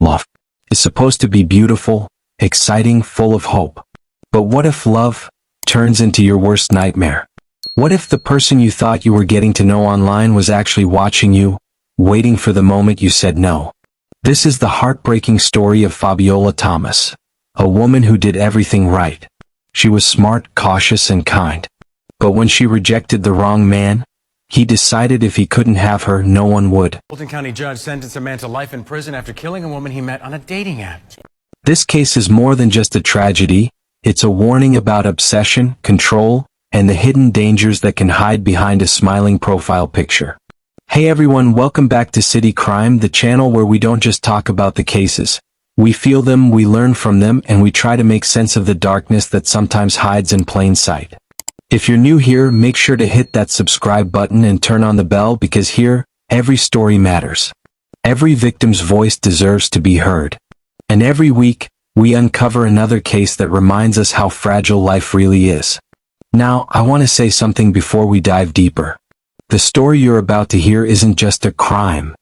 Love is supposed to be beautiful, exciting, full of hope. But what if love turns into your worst nightmare? What if the person you thought you were getting to know online was actually watching you, waiting for the moment you said no? This is the heartbreaking story of Fabiola Thomas, a woman who did everything right. She was smart, cautious, and kind. But when she rejected the wrong man, he decided if he couldn't have her, no one would. Fulton County judge sentenced a man to life in prison after killing a woman he met on a dating app. This case is more than just a tragedy. It's a warning about obsession, control, and the hidden dangers that can hide behind a smiling profile picture. Hey everyone, welcome back to City Crime, the channel where we don't just talk about the cases. We feel them, we learn from them, and we try to make sense of the darkness that sometimes hides in plain sight. If you're new here, make sure to hit that subscribe button and turn on the bell, because here, every story matters. Every victim's voice deserves to be heard. And every week, we uncover another case that reminds us how fragile life really is. Now, I want to say something before we dive deeper. The story you're about to hear isn't just a crime.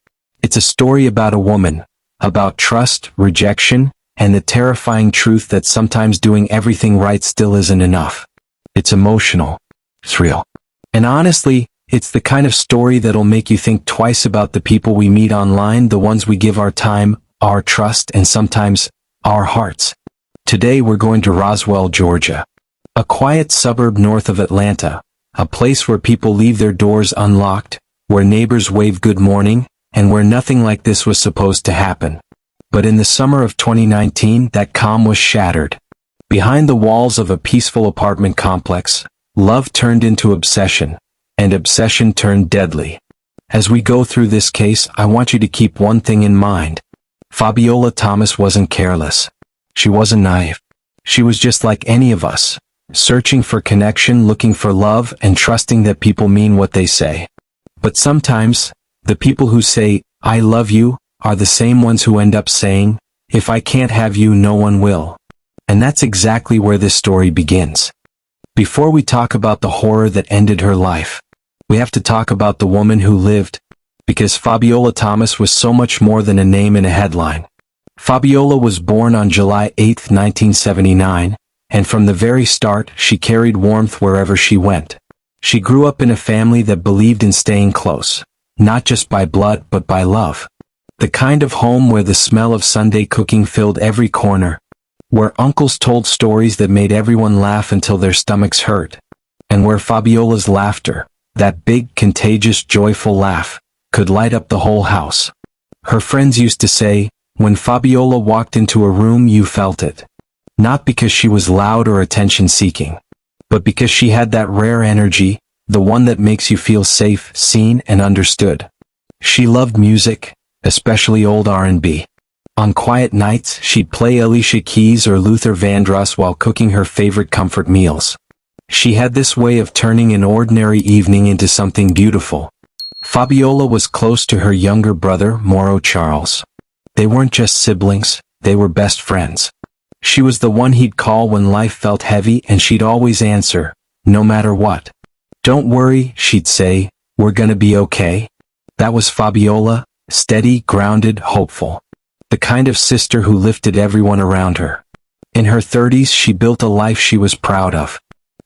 It's a story about a woman, about trust, rejection, and the terrifying truth that sometimes doing everything right still isn't enough. It's emotional. It's real. And honestly, it's the kind of story that'll make you think twice about the people we meet online, the ones we give our time, our trust, and sometimes our hearts. Today we're going to Roswell, Georgia, a quiet suburb north of Atlanta, a place where people leave their doors unlocked, where neighbors wave good morning, and where nothing like this was supposed to happen. But in the summer of 2019, that calm was shattered. Behind the walls of a peaceful apartment complex, love turned into obsession, and obsession turned deadly. As we go through this case, I want you to keep one thing in mind. Fabiola Thomas wasn't careless. She wasn't naive. She was just like any of us, searching for connection, looking for love, and trusting that people mean what they say. But sometimes, the people who say, "I love you," are the same ones who end up saying, "If I can't have you, no one will." And that's exactly where this story begins. Before we talk about the horror that ended her life, we have to talk about the woman who lived, because Fabiola Thomas was so much more than a name in a headline. Fabiola was born on July 8, 1979, and from the very start, she carried warmth wherever she went. She grew up in a family that believed in staying close, not just by blood but by love. The kind of home where the smell of Sunday cooking filled every corner, where uncles told stories that made everyone laugh until their stomachs hurt, and where Fabiola's laughter, that big, contagious, joyful laugh, could light up the whole house. Her friends used to say, when Fabiola walked into a room you felt it. Not because she was loud or attention-seeking, but because she had that rare energy, the one that makes you feel safe, seen, and understood. She loved music, especially old R&B. On quiet nights, she'd play Alicia Keys or Luther Vandross while cooking her favorite comfort meals. She had this way of turning an ordinary evening into something beautiful. Fabiola was close to her younger brother, Mauro Charles. They weren't just siblings, they were best friends. She was the one he'd call when life felt heavy, and she'd always answer, no matter what. "Don't worry," she'd say, "we're gonna be okay." That was Fabiola, steady, grounded, hopeful. The kind of sister who lifted everyone around her. In her 30s, she built a life she was proud of.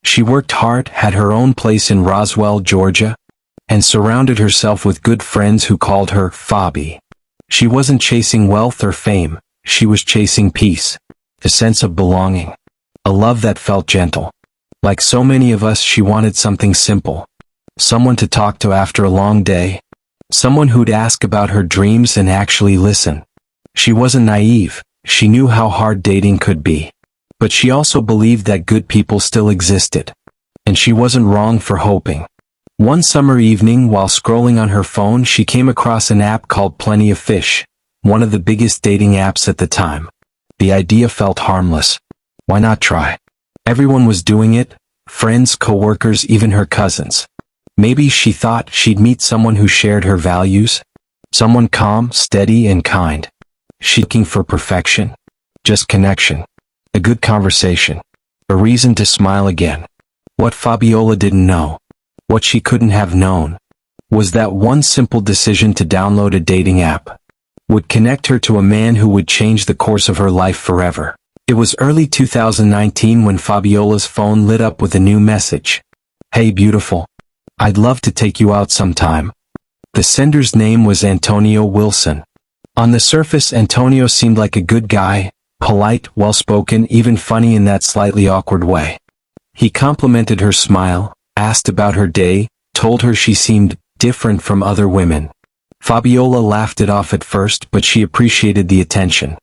She worked hard, had her own place in Roswell, Georgia, and surrounded herself with good friends who called her Fabi. She wasn't chasing wealth or fame, she was chasing peace, a sense of belonging, a love that felt gentle. Like so many of us, she wanted something simple. Someone to talk to after a long day. Someone who'd ask about her dreams and actually listen. She wasn't naive, she knew how hard dating could be. But she also believed that good people still existed. And she wasn't wrong for hoping. One summer evening, while scrolling on her phone, she came across an app called Plenty of Fish, one of the biggest dating apps at the time. The idea felt harmless. Why not try? Everyone was doing it, friends, coworkers, even her cousins. Maybe she thought she'd meet someone who shared her values, someone calm, steady, and kind. She's looking for perfection, just connection, a good conversation, a reason to smile again. What Fabiola didn't know, what she couldn't have known, was that one simple decision to download a dating app would connect her to a man who would change the course of her life forever. It was early 2019 when Fabiola's phone lit up with a new message. "Hey beautiful. I'd love to take you out sometime." The sender's name was Antonio Wilson. On the surface, Antonio seemed like a good guy, polite, well-spoken, even funny in that slightly awkward way. He complimented her smile, asked about her day, told her she seemed different from other women. Fabiola laughed it off at first, but she appreciated the attention.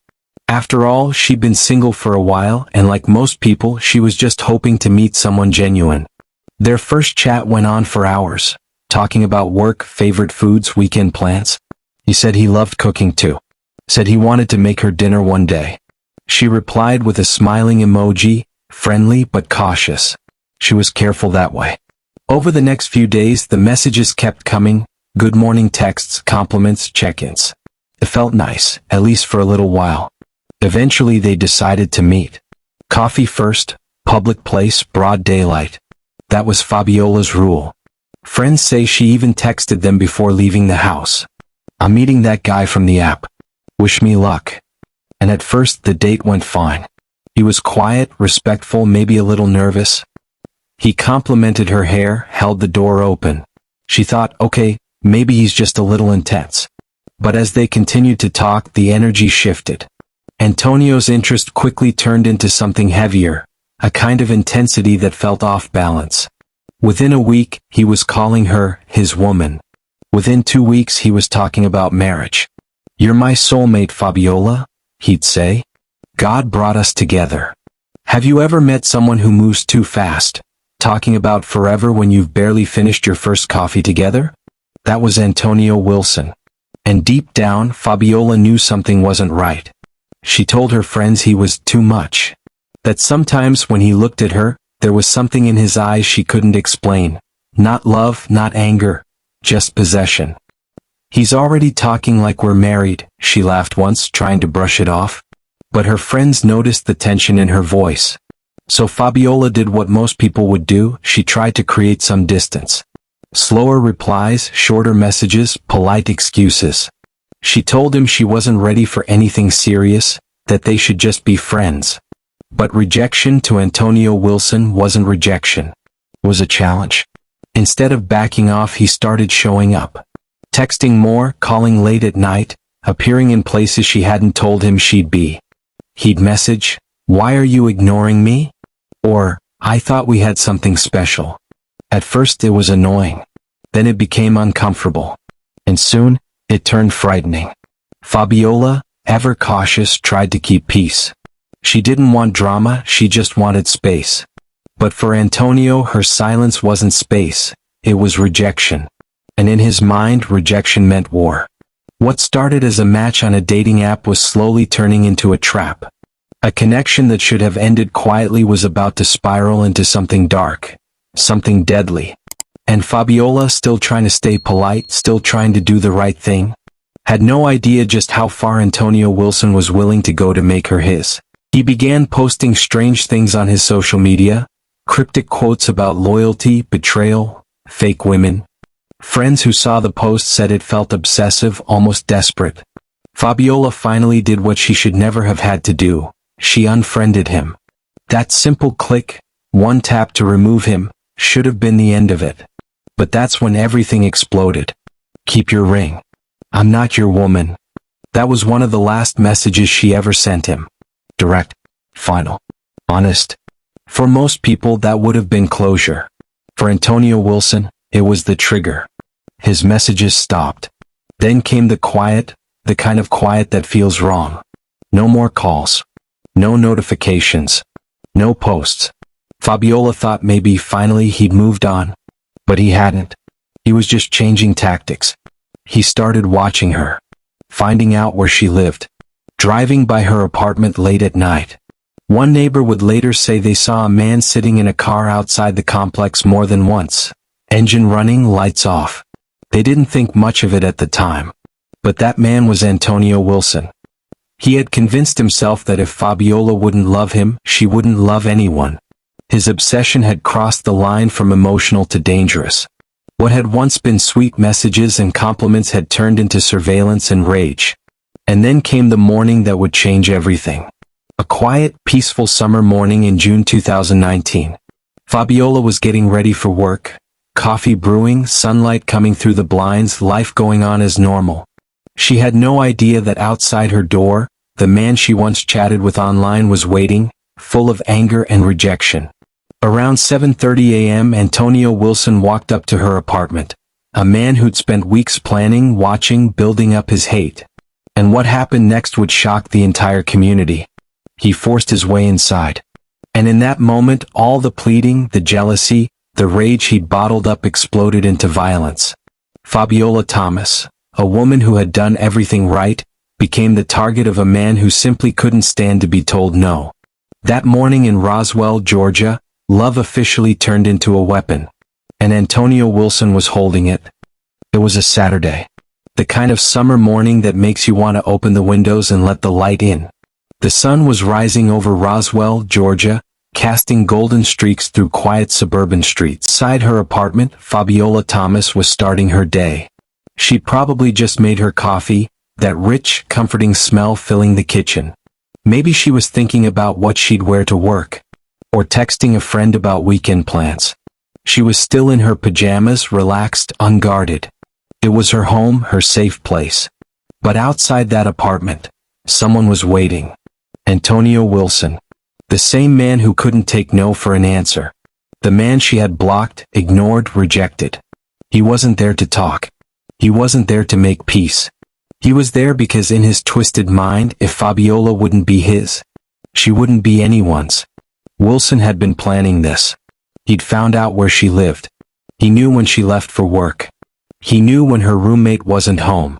After all, she'd been single for a while, and like most people, she was just hoping to meet someone genuine. Their first chat went on for hours, talking about work, favorite foods, weekend plans. He said he loved cooking too. Said he wanted to make her dinner one day. She replied with a smiling emoji, friendly but cautious. She was careful that way. Over the next few days, the messages kept coming, good morning texts, compliments, check-ins. It felt nice, at least for a little while. Eventually they decided to meet. Coffee first, public place, broad daylight. That was Fabiola's rule. Friends say she even texted them before leaving the house. "I'm meeting that guy from the app. Wish me luck." And at first the date went fine. He was quiet, respectful, maybe a little nervous. He complimented her hair, held the door open. She thought, okay, maybe he's just a little intense. But as they continued to talk, the energy shifted. Antonio's interest quickly turned into something heavier, a kind of intensity that felt off balance. Within a week, he was calling her his woman. Within 2 weeks, he was talking about marriage. "You're my soulmate, Fabiola," he'd say. "God brought us together." Have you ever met someone who moves too fast, talking about forever when you've barely finished your first coffee together? That was Antonio Wilson. And deep down, Fabiola knew something wasn't right. She told her friends he was too much. That sometimes when he looked at her, there was something in his eyes she couldn't explain. Not love, not anger, just possession. "He's already talking like we're married," she laughed once, trying to brush it off. But her friends noticed the tension in her voice. So Fabiola did what most people would do, she tried to create some distance. Slower replies, shorter messages, polite excuses. She told him she wasn't ready for anything serious, that they should just be friends. But rejection to Antonio Wilson wasn't rejection. It was a challenge. Instead of backing off, he started showing up. Texting more, calling late at night, appearing in places she hadn't told him she'd be. He'd message, "Why are you ignoring me?" Or, "I thought we had something special." At first it was annoying. Then it became uncomfortable. And soon, it turned frightening. Fabiola, ever cautious, tried to keep peace. She didn't want drama, she just wanted space. But for Antonio, her silence wasn't space, it was rejection. And in his mind, rejection meant war. What started as a match on a dating app was slowly turning into a trap. A connection that should have ended quietly was about to spiral into something dark, something deadly. And Fabiola, still trying to stay polite, still trying to do the right thing, had no idea just how far Antonio Wilson was willing to go to make her his. He began posting strange things on his social media, cryptic quotes about loyalty, betrayal, fake women. Friends who saw the post said it felt obsessive, almost desperate. Fabiola finally did what she should never have had to do. She unfriended him. That simple click, one tap to remove him, should have been the end of it. But that's when everything exploded. "Keep your ring. I'm not your woman." That was one of the last messages she ever sent him. Direct, final, honest. For most people that would have been closure. For Antonio Wilson, it was the trigger. His messages stopped. Then came the quiet, the kind of quiet that feels wrong. No more calls. No notifications. No posts. Fabiola thought maybe finally he'd moved on. But he hadn't. He was just changing tactics. He started watching her. Finding out where she lived. Driving by her apartment late at night. One neighbor would later say they saw a man sitting in a car outside the complex more than once. Engine running, lights off. They didn't think much of it at the time. But that man was Antonio Wilson. He had convinced himself that if Fabiola wouldn't love him, she wouldn't love anyone. His obsession had crossed the line from emotional to dangerous. What had once been sweet messages and compliments had turned into surveillance and rage. And then came the morning that would change everything. A quiet, peaceful summer morning in June 2019. Fabiola was getting ready for work. Coffee brewing, sunlight coming through the blinds, life going on as normal. She had no idea that outside her door, the man she once chatted with online was waiting, full of anger and rejection. Around 7:30 a.m. Antonio Wilson walked up to her apartment. A man who'd spent weeks planning, watching, building up his hate. And what happened next would shock the entire community. He forced his way inside. And in that moment, all the pleading, the jealousy, the rage he'd bottled up exploded into violence. Fabiola Thomas, a woman who had done everything right, became the target of a man who simply couldn't stand to be told no. That morning in Roswell, Georgia, love officially turned into a weapon. And Antonio Wilson was holding it. It was a Saturday. The kind of summer morning that makes you want to open the windows and let the light in. The sun was rising over Roswell, Georgia, casting golden streaks through quiet suburban streets. Inside her apartment, Fabiola Thomas was starting her day. She'd probably just made her coffee, that rich, comforting smell filling the kitchen. Maybe she was thinking about what she'd wear to work. Or texting a friend about weekend plans. She was still in her pajamas, relaxed, unguarded. It was her home, her safe place. But outside that apartment, someone was waiting. Antonio Wilson. The same man who couldn't take no for an answer. The man she had blocked, ignored, rejected. He wasn't there to talk. He wasn't there to make peace. He was there because in his twisted mind, if Fabiola wouldn't be his, she wouldn't be anyone's. Wilson had been planning this. He'd found out where she lived. He knew when she left for work. He knew when her roommate wasn't home.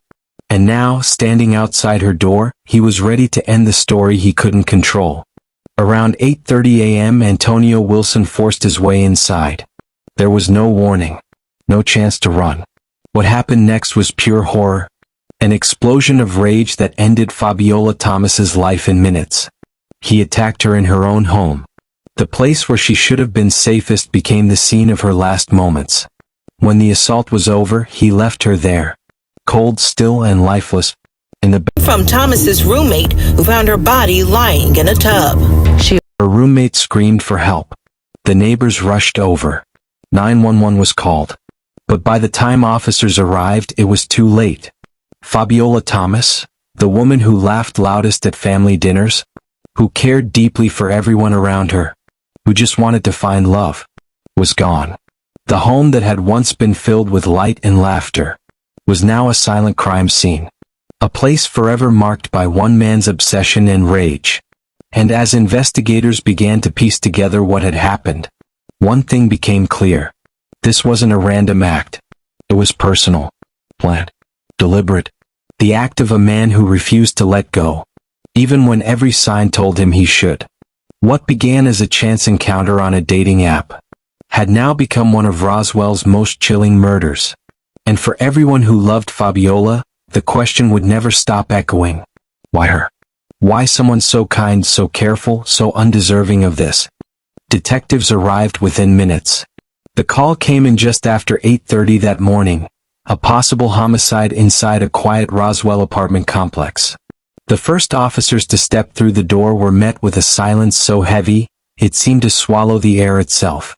And now, standing outside her door, he was ready to end the story he couldn't control. Around 8:30 a.m. Antonio Wilson forced his way inside. There was no warning. No chance to run. What happened next was pure horror. An explosion of rage that ended Fabiola Thomas's life in minutes. He attacked her in her own home. The place where she should have been safest became the scene of her last moments. When the assault was over, he left her there. Cold, still, and lifeless. In the bed. From Thomas's roommate, who found her body lying in a tub. Her roommate screamed for help. The neighbors rushed over. 911 was called. But by the time officers arrived, it was too late. Fabiola Thomas, the woman who laughed loudest at family dinners, who cared deeply for everyone around her, who just wanted to find love, was gone. The home that had once been filled with light and laughter was now a silent crime scene. A place forever marked by one man's obsession and rage. And as investigators began to piece together what had happened, one thing became clear. This wasn't a random act. It was personal, planned, deliberate. The act of a man who refused to let go, even when every sign told him he should. What began as a chance encounter on a dating app had now become one of Roswell's most chilling murders. And for everyone who loved Fabiola, the question would never stop echoing. Why her? Why someone so kind, so careful, so undeserving of this? Detectives arrived within minutes. The call came in just after 8:30 that morning. A possible homicide inside a quiet Roswell apartment complex. The first officers to step through the door were met with a silence so heavy, it seemed to swallow the air itself.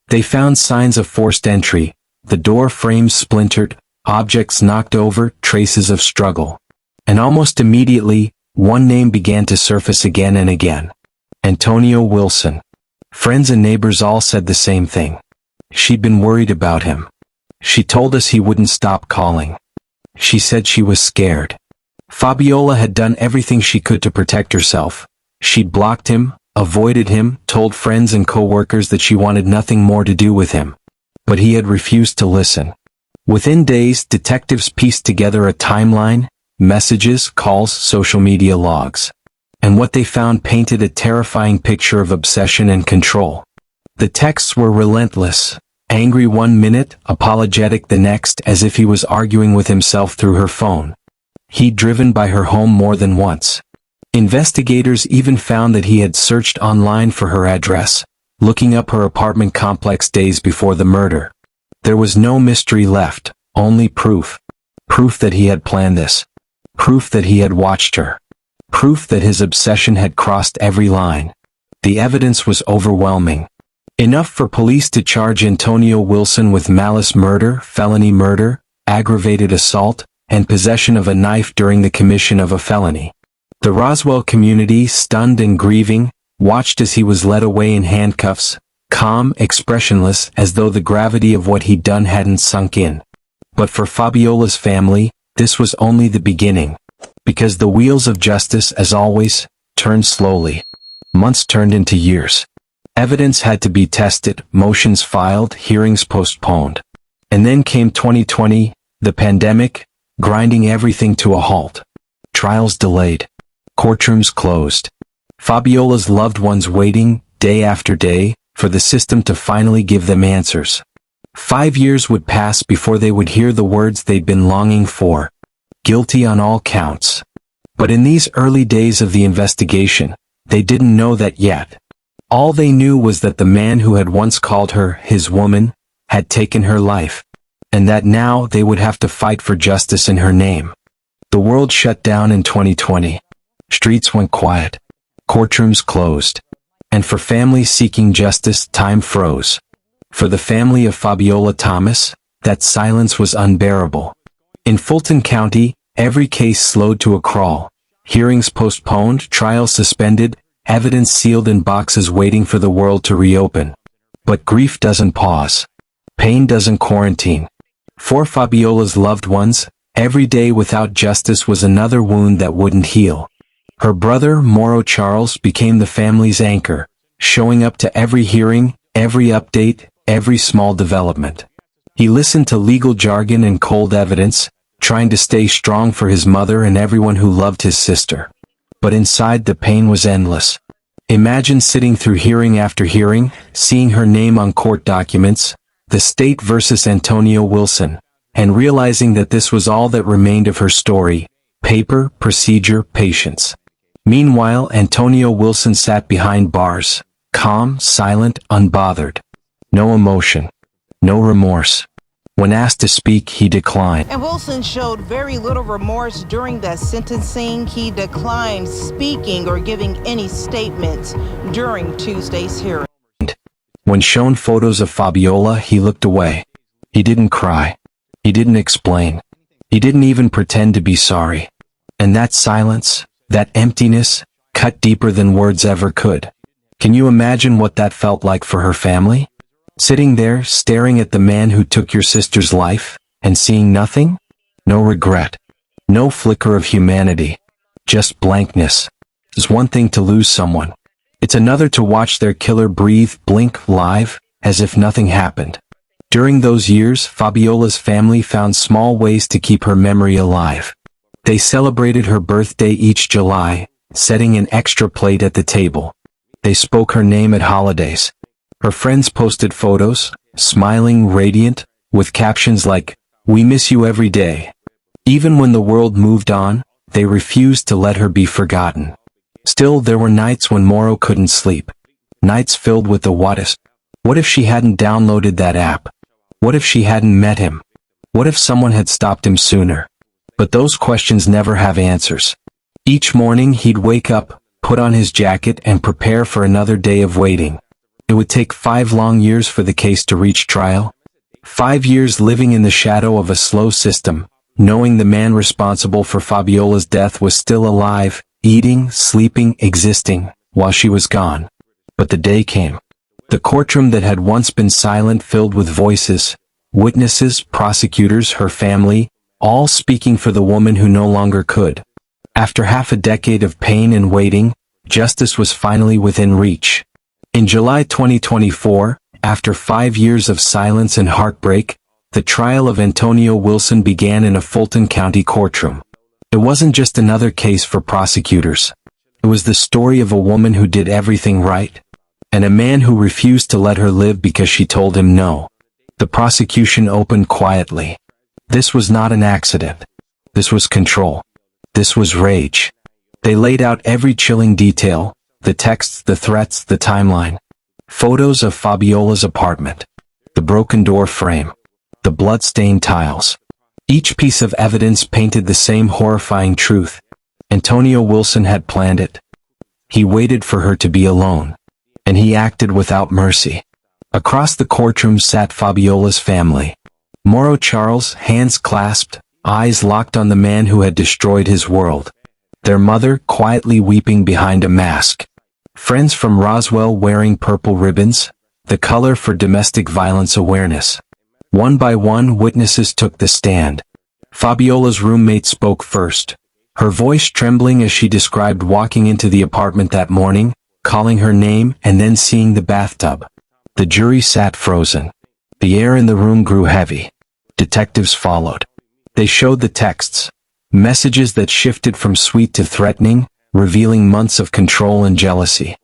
They found signs of forced entry, the door frames splintered, objects knocked over, traces of struggle. And almost immediately, one name began to surface again and again. Antonio Wilson. Friends and neighbors all said the same thing. She'd been worried about him. She told us he wouldn't stop calling. She said she was scared. Fabiola had done everything she could to protect herself. She'd blocked him, avoided him, told friends and co-workers that she wanted nothing more to do with him. But he had refused to listen. Within days, detectives pieced together a timeline, messages, calls, social media logs. And what they found painted a terrifying picture of obsession and control. The texts were relentless. Angry one minute, apologetic the next, as if he was arguing with himself through her phone. He'd driven by her home more than once. Investigators even found that he had searched online for her address, looking up her apartment complex days before the murder. There was no mystery left, only proof. Proof that he had planned this. Proof that he had watched her. Proof that his obsession had crossed every line. The evidence was overwhelming. Enough for police to charge Antonio Wilson with malice murder, felony murder, aggravated assault, and possession of a knife during the commission of a felony. The Roswell community, stunned and grieving, watched as he was led away in handcuffs, calm, expressionless, as though the gravity of what he'd done hadn't sunk in. But for Fabiola's family, this was only the beginning. Because the wheels of justice, as always, turned slowly. Months turned into years. Evidence had to be tested, motions filed, hearings postponed. And then came 2020, the pandemic, grinding everything to a halt. Trials delayed. Courtrooms closed. Fabiola's loved ones waiting, day after day, for the system to finally give them answers. 5 years would pass before they would hear the words they'd been longing for. Guilty on all counts. But in these early days of the investigation, they didn't know that yet. All they knew was that the man who had once called her his woman had taken her life, and that now they would have to fight for justice in her name. The world shut down in 2020. Streets went quiet. Courtrooms closed. And for families seeking justice, time froze. For the family of Fabiola Thomas, that silence was unbearable. In Fulton County, every case slowed to a crawl. Hearings postponed, trials suspended, evidence sealed in boxes waiting for the world to reopen. But grief doesn't pause. Pain doesn't quarantine. For Fabiola's loved ones, every day without justice was another wound that wouldn't heal. Her brother, Mauro Charles, became the family's anchor, showing up to every hearing, every update, every small development. He listened to legal jargon and cold evidence, trying to stay strong for his mother and everyone who loved his sister. But inside, the pain was endless. Imagine sitting through hearing after hearing, seeing her name on court documents, the state versus Antonio Wilson, and realizing that this was all that remained of her story: paper, procedure, patience. Meanwhile, Antonio Wilson sat behind bars, calm, silent, unbothered. No emotion. No remorse. When asked to speak, he declined. And Wilson showed very little remorse during that sentencing. He declined speaking or giving any statements during Tuesday's hearing. When shown photos of Fabiola, he looked away. He didn't cry. He didn't explain. He didn't even pretend to be sorry. And that silence, that emptiness, cut deeper than words ever could. Can you imagine what that felt like for her family? Sitting there, staring at the man who took your sister's life, and seeing nothing? No regret. No flicker of humanity. Just blankness. It's one thing to lose someone. It's another to watch their killer breathe, blink, live, as if nothing happened. During those years, Fabiola's family found small ways to keep her memory alive. They celebrated her birthday each July, setting an extra plate at the table. They spoke her name at holidays. Her friends posted photos, smiling, radiant, with captions like, "We miss you every day." Even when the world moved on, they refused to let her be forgotten. Still, there were nights when Mauro couldn't sleep. Nights filled with the what ifs. What if she hadn't downloaded that app? What if she hadn't met him? What if someone had stopped him sooner? But those questions never have answers. Each morning he'd wake up, put on his jacket, and prepare for another day of waiting. It would take 5 long years for the case to reach trial. 5 years living in the shadow of a slow system, knowing the man responsible for Fabiola's death was still alive, eating, sleeping, existing, while she was gone. But the day came. The courtroom that had once been silent filled with voices, witnesses, prosecutors, her family, all speaking for the woman who no longer could. After half a decade of pain and waiting, justice was finally within reach. In July 2024, after 5 years of silence and heartbreak, the trial of Antonio Wilson began in a Fulton County courtroom. It wasn't just another case for prosecutors. It was the story of a woman who did everything right, and a man who refused to let her live because she told him no. The prosecution opened quietly. This was not an accident. This was control. This was rage. They laid out every chilling detail, the texts, the threats, the timeline. Photos of Fabiola's apartment. The broken door frame. The blood-stained tiles. Each piece of evidence painted the same horrifying truth. Antonio Wilson had planned it. He waited for her to be alone. And he acted without mercy. Across the courtroom sat Fabiola's family. Mauro Charles, hands clasped, eyes locked on the man who had destroyed his world. Their mother quietly weeping behind a mask. Friends from Roswell wearing purple ribbons, the color for domestic violence awareness. One by one, witnesses took the stand. Fabiola's roommate spoke first, her voice trembling as she described walking into the apartment that morning, calling her name and then seeing the bathtub. The jury sat frozen. The air in the room grew heavy. Detectives followed. They showed the texts, messages that shifted from sweet to threatening, revealing months of control and jealousy.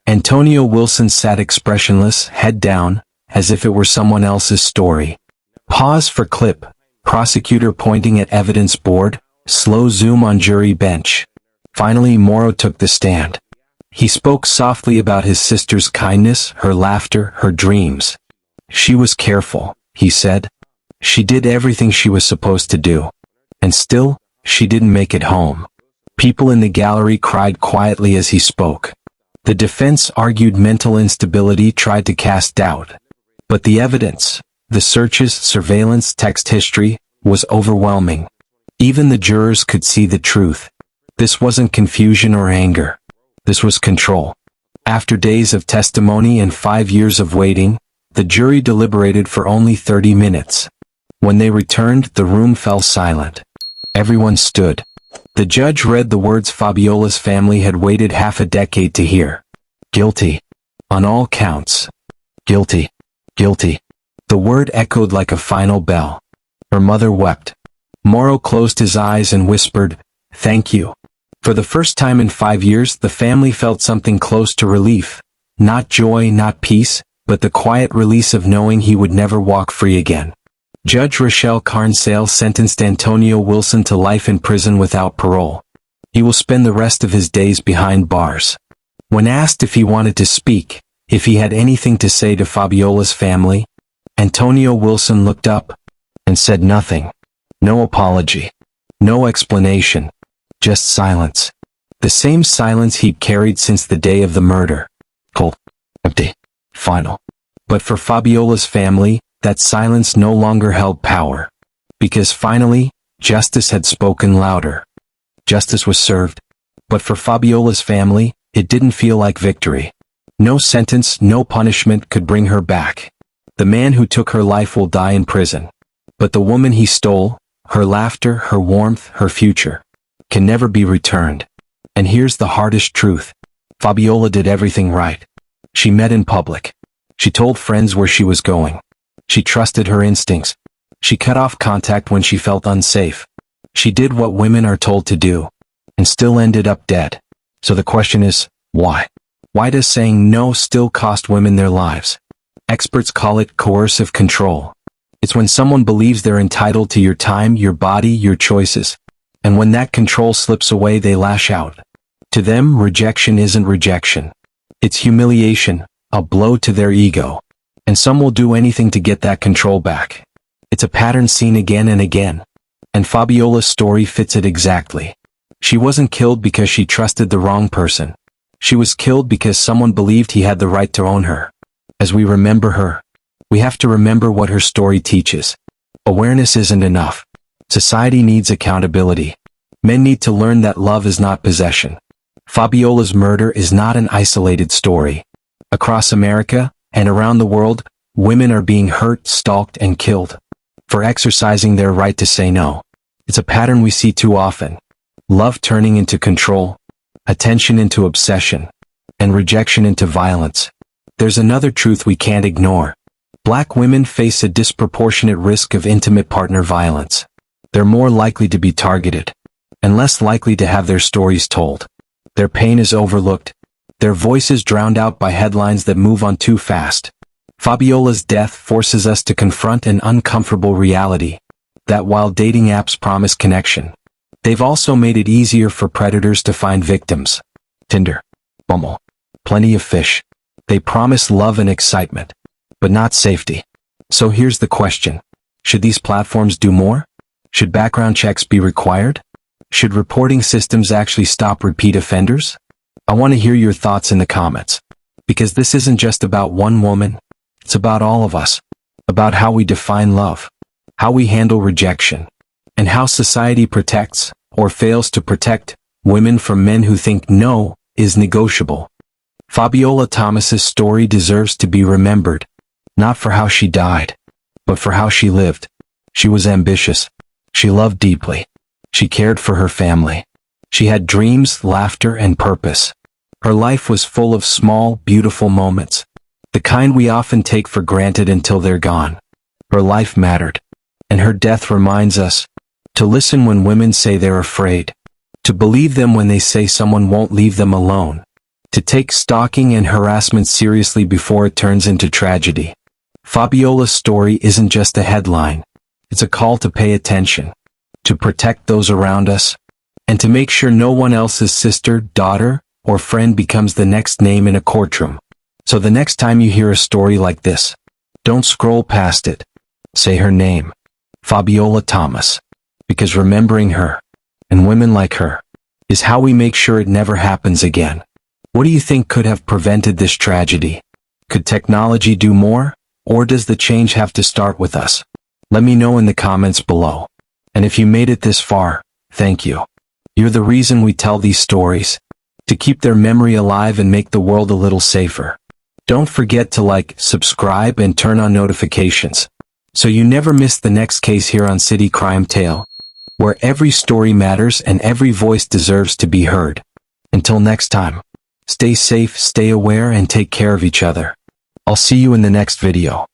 Antonio Wilson sat expressionless, head down, as if it were someone else's story. Pause for clip, prosecutor pointing at evidence board, slow zoom on jury bench. Finally, Mauro took the stand. He spoke softly about his sister's kindness, her laughter, her dreams. She was careful, he said. She did everything she was supposed to do. And still, she didn't make it home. People in the gallery cried quietly as he spoke. The defense argued mental instability, tried to cast doubt. But the evidence, the searches, surveillance, text history, was overwhelming. Even the jurors could see the truth. This wasn't confusion or anger. This was control. After days of testimony and 5 years of waiting, the jury deliberated for only 30 minutes. When they returned, the room fell silent. Everyone stood. The judge read the words Fabiola's family had waited half a decade to hear. Guilty. On all counts. Guilty. Guilty. The word echoed like a final bell. Her mother wept. Mauro closed his eyes and whispered, "Thank you." For the first time in 5 years, the family felt something close to relief. Not joy, not peace, but the quiet release of knowing he would never walk free again. Judge Rochelle Carnsale sentenced Antonio Wilson to life in prison without parole. He will spend the rest of his days behind bars. When asked if he wanted to speak, if he had anything to say to Fabiola's family, Antonio Wilson looked up and said nothing. No apology. No explanation. Just silence. The same silence he'd carried since the day of the murder. Cold. Empty. Final. But for Fabiola's family, that silence no longer held power. Because finally, justice had spoken louder. Justice was served. But for Fabiola's family, it didn't feel like victory. No sentence, no punishment could bring her back. The man who took her life will die in prison. But the woman he stole, her laughter, her warmth, her future, can never be returned. And here's the hardest truth. Fabiola did everything right. She met in public. She told friends where she was going. She trusted her instincts. She cut off contact when she felt unsafe. She did what women are told to do, and still ended up dead. So the question is, why? Why does saying no still cost women their lives? Experts call it coercive control. It's when someone believes they're entitled to your time, your body, your choices. And when that control slips away, they lash out. To them, rejection isn't rejection. It's humiliation, a blow to their ego. And some will do anything to get that control back. It's a pattern seen again and again. And Fabiola's story fits it exactly. She wasn't killed because she trusted the wrong person. She was killed because someone believed he had the right to own her. As we remember her, we have to remember what her story teaches. Awareness isn't enough. Society needs accountability. Men need to learn that love is not possession. Fabiola's murder is not an isolated story. Across America, and around the world, women are being hurt, stalked, and killed for exercising their right to say no. It's a pattern we see too often. Love turning into control, attention into obsession, and rejection into violence. There's another truth we can't ignore. Black women face a disproportionate risk of intimate partner violence. They're more likely to be targeted, and less likely to have their stories told. Their pain is overlooked, their voices drowned out by headlines that move on too fast. Fabiola's death forces us to confront an uncomfortable reality, that while dating apps promise connection, they've also made it easier for predators to find victims. Tinder, Bumble, plenty of fish. They promise love and excitement, but not safety. So here's the question. Should these platforms do more? Should background checks be required? Should reporting systems actually stop repeat offenders? I want to hear your thoughts in the comments. Because this isn't just about one woman, it's about all of us. About how we define love, how we handle rejection, and how society protects, or fails to protect, women from men who think no is negotiable. Fabiola Thomas's story deserves to be remembered, not for how she died, but for how she lived. She was ambitious. She loved deeply. She cared for her family. She had dreams, laughter, and purpose. Her life was full of small, beautiful moments, the kind we often take for granted until they're gone. Her life mattered, and her death reminds us to listen when women say they're afraid, to believe them when they say someone won't leave them alone, to take stalking and harassment seriously before it turns into tragedy. Fabiola's story isn't just a headline. It's a call to pay attention, to protect those around us, and to make sure no one else's sister, daughter, or friend becomes the next name in a courtroom. So the next time you hear a story like this, don't scroll past it. Say her name, Fabiola Thomas, because remembering her, and women like her, is how we make sure it never happens again. What do you think could have prevented this tragedy? Could technology do more, or does the change have to start with us? Let me know in the comments below. And if you made it this far, thank you. You're the reason we tell these stories, to keep their memory alive and make the world a little safer. Don't forget to like, subscribe, and turn on notifications, so you never miss the next case here on City Crime Tale, where every story matters and every voice deserves to be heard. Until next time, stay safe, stay aware, and take care of each other. I'll see you in the next video.